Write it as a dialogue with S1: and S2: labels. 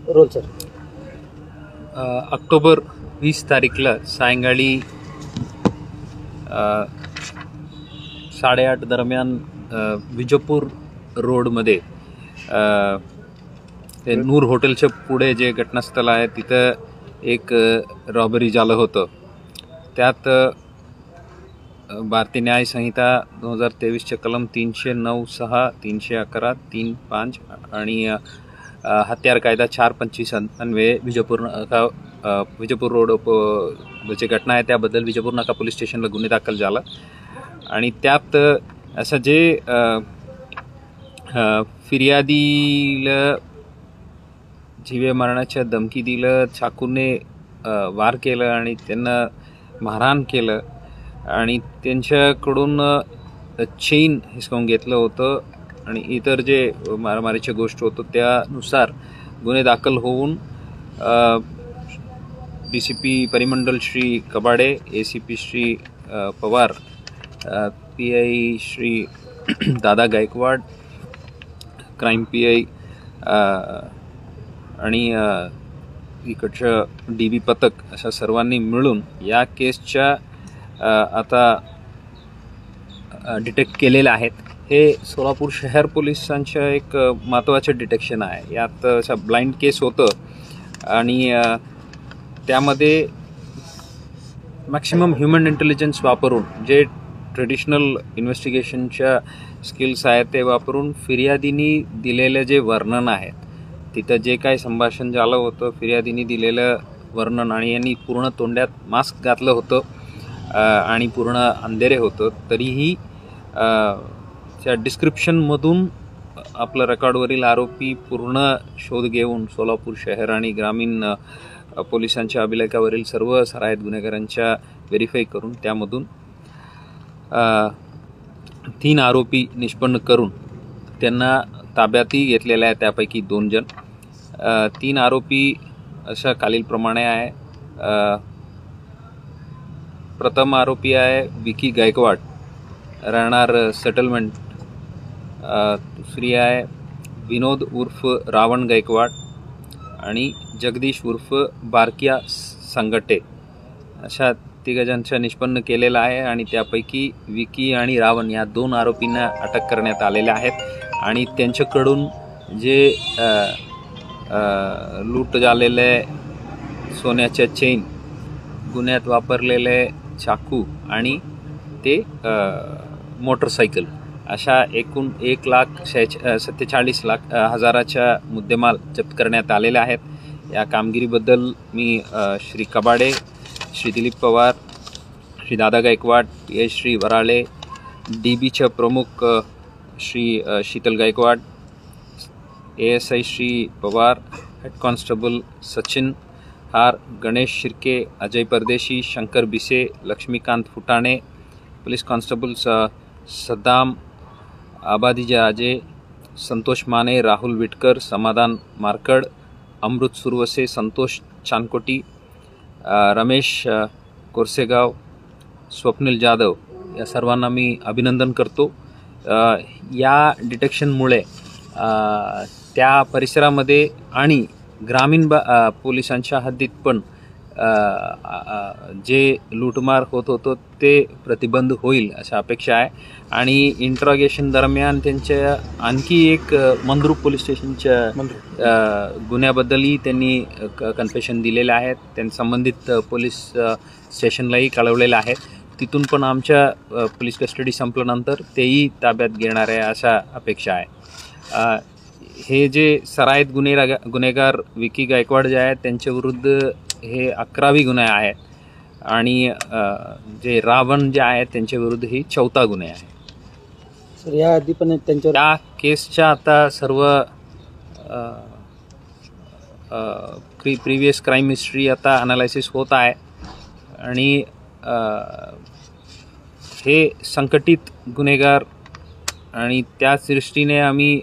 S1: Role sir.
S2: October 20 तारीखला सायंकाळी 8:30 दरम्यान विजयपूर रोडमध्ये ते नूर हॉटेलच्या पुढे जे घटनास्थळ आहे तिथं एक रॉबरी झालं होतं. त्यात भारतीय न्याय संहिता 2023चे कलम 309(6), 311, 3(5) आणि हत्यार कायदा 425 अन्वये विजयपूर रोड जे घटना आहे त्याबद्दल विजयपूर नाका पोलीस स्टेशनला गुन्हे दाखल झाला. आणि त्यात असं जे फिर्यादीला जीवे मारण्याच्या धमकी दिलं, चाकूने वार केलं आणि त्यांना मारहाण केलं आणि त्यांच्याकडून चेन हिसकावून घेतलं होतं आणि इतर जे मारामारीच्या गोष्ट होतं त्यानुसार गुन्हे दाखल होऊन DCP परिमंडल श्री कबाडे, ACP श्री पवार, PI श्री दादा गायकवाड, क्राईम PI आणि इकडचं DB पथक अशा सर्वांनी मिळून या केसच्या आता डिटेक्ट केलेले आहेत. हे सोलापूर शहर पोलिसांचं एक महत्त्वाचं डिटेक्शन आहे. यात असा ब्लाइंड केस होतं आणि त्यामध्ये मॅक्सिमम ह्युमन इंटेलिजन्स वापरून जे ट्रेडिशनल इन्व्हेस्टिगेशनच्या स्किल्स आहेत ते वापरून फिर्यादीनी दिलेलं जे वर्णन आहे तिथं जे काही संभाषण झालं होतं, फिर्यादीनी दिलेलं वर्णन आणि यांनी पूर्ण तोंडात मास्क घातलं होतं आणि पूर्ण अंधेरे होतं, तरीही त्या डिस्क्रिप्शनमधून आपलं रेकॉर्डवरील आरोपी पूर्ण शोध घेऊन सोलापूर शहर आणि ग्रामीण पोलिसांच्या अभिलेखावरील सर्व सराईत गुन्हेगारांच्या व्हेरीफाय करून त्यामधून 3 आरोपी निष्पन्न करून त्यांना ताब्यातही घेतलेले आहे. त्यापैकी 2 जण. 3 आरोपी अशा खालीलप्रमाणे आहे. प्रथम आरोपी आहे विकी गायकवाड, राहणार सेटलमेंट. दुसरी आहे विनोद उर्फ रावण गायकवाड आणि जगदीश उर्फ बारक्या संगटे. अशा 3 जणांचा निष्पन्न केलेला आहे आणि त्यापैकी विकी आणि रावण या 2 आरोपींना अटक करण्यात आलेल्या आहेत आणि त्यांच्याकडून जे लूट झालेले सोन्याच्या चेन, गुन्ह्यात वापरलेले चाकू आणि ते मोटरसायकल अशा एकूण 1,47,00,000च्या मुद्देमाल जप्त करण्यात आलेले आहेत. या कामगिरीबद्दल मी श्री कबाडे, श्री दिलीप पवार, श्री दादा गायकवाड, PI श्री वराळे, DBच्या प्रमुख Shri Sheetal Gaikwad, ASI Shri Pawar, head constable Sachin Har, Ganesh Shirke, Ajay Pardeshi, Shankar Bise, Laxmikant Futane, police constable Saddam Abadijaje, Santosh Mane, Rahul Vitkar, Samadhan Markad, अमृत सुरवसे, संतोष चानकोटी, रमेश कोरसेगाव, स्वप्नील जाधव या सर्वांना मी अभिनंदन करतो. या डिटेक्शनमुळे त्या परिसरामध्ये आणि ग्रामीण पोलिसांच्या हद्दीत पण जे लूटमार होत होतं ते प्रतिबंध होईल अशा अपेक्षा आहे. आणि इंट्रॉगेशन दरम्यान त्यांच्या आणखी एक मंद्रुप पोलीस स्टेशनच्या गुन्ह्याबद्दलही त्यांनी कन्फेशन दिलेले आहेत. त्यांनी संबंधित पोलीस स्टेशनलाही कळवलेलं आहे. तिथून पण आमच्या पोलीस कस्टडी संपल्यानंतर तेही ताब्यात घेणार आहे अशा अपेक्षा आहे. हे जे सराईत गुन्हेगार विकी गायकवाड जे आहेत त्यांच्याविरुद्ध हे 11वी गुन्हा आहे आणि जे रावण जे आहेत त्यांच्याविरुद्ध ही 4था गुन्हा आहे.
S1: सर या आधी पण त्यांच्यावर
S2: या केसच्या आता सर्व प्रिव्हियस क्राईम हिस्ट्री आता अनालायसिस होत आहे आणि हे संकटित गुन्हेगार आणि त्याच दृष्टीने आम्ही